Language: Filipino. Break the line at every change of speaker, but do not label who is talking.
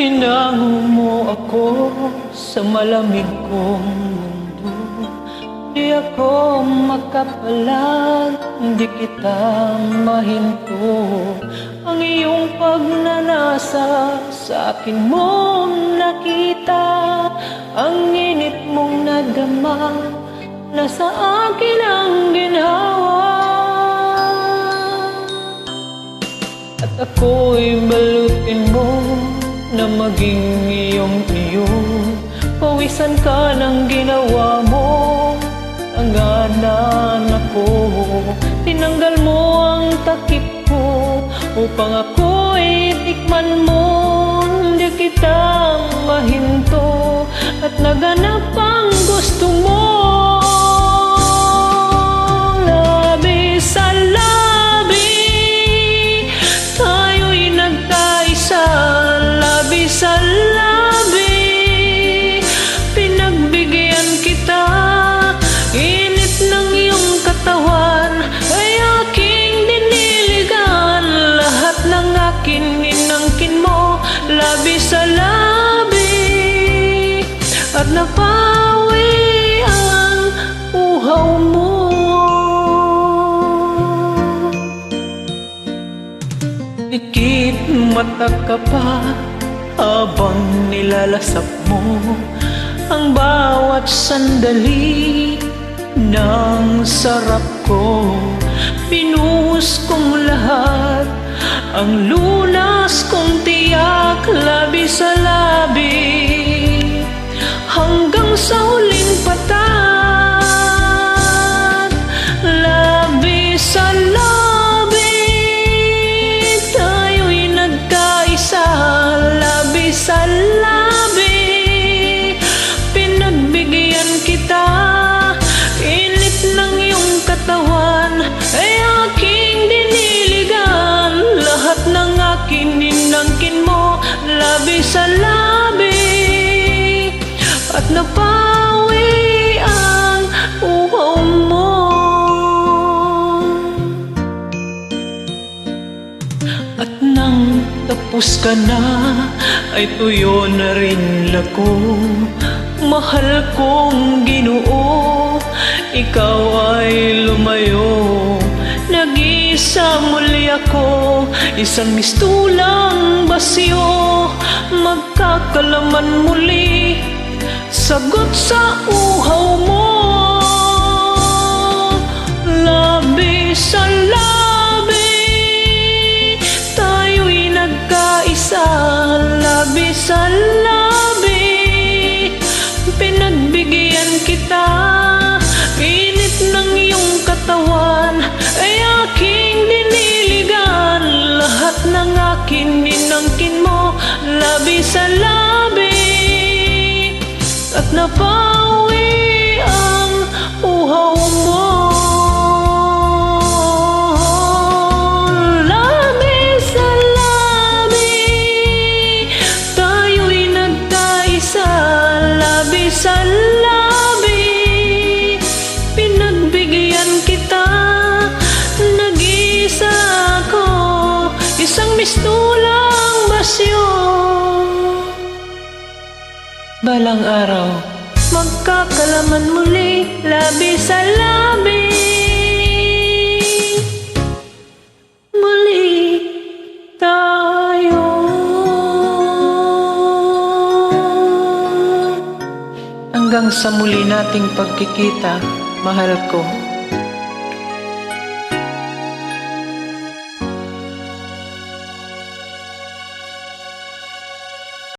Hinango mo ako sa malamig kong mundo. Di ako makapalag, di kita mahinto. Ang iyong pagnanasa sa akin mong nakita. Ang init mong nadama na sa akin ang ginhawa. At ako'y balutin mo na maging iyong-iyo. Pawisan ka ng ginawa mo, tanganan ako. Tinanggal mo ang takip ko upang ako'y tikman mo. Hindi kita mahinto at naganap ang gusto mo. Labi sa labi, tayo'y nagkaisa. Labi sa labi, pinagbigyan kita. Init ng iyong katawan ay aking diniligan. Lahat ng akin inangkin mo. Labi sa labi, at napawi ang uhaw mo. Ikit mata ka pa habang nilalasap mo ang bawat sandali ng sarap ko. Pinuhos kong lahat ang lunas kong tiyak. Labi sa labi, hanggang sa huling patat. Labi sa labi, tayo'y nagkaisa. Labi sa labi, pinagbigyan kita. Init ng iyong katawan ay aking diniligan. Lahat ng akin inangkin mo. Labi sa labi, at napawi ang uhaw mo. At nang tapos ka na, ay tuyo na rin ako. Mahal kong Ginoo, ikaw ay lumayo. Nag-isa muli ako, isang mistulang basyo. Magkakalaman muli, sagot sa uhaw mo. Labi sa labi, tayo'y nagkaisa. Labi sa labi, pinagbigyan kita. Init ng iyong katawan ay aking diniligan. Lahat ng akin inangkin mo. Labi sa labi, at napawi ang uhaw mo. Labi sa labi, tayo'y nagkaisa. Labi sa labi, pinagbigyan kita. Nag-isa ako, isang mistulang basyo. Balang araw, magkakalaman muli. Labi sa labi, muli tayo. Hanggang sa muli nating pagkikita, mahal ko.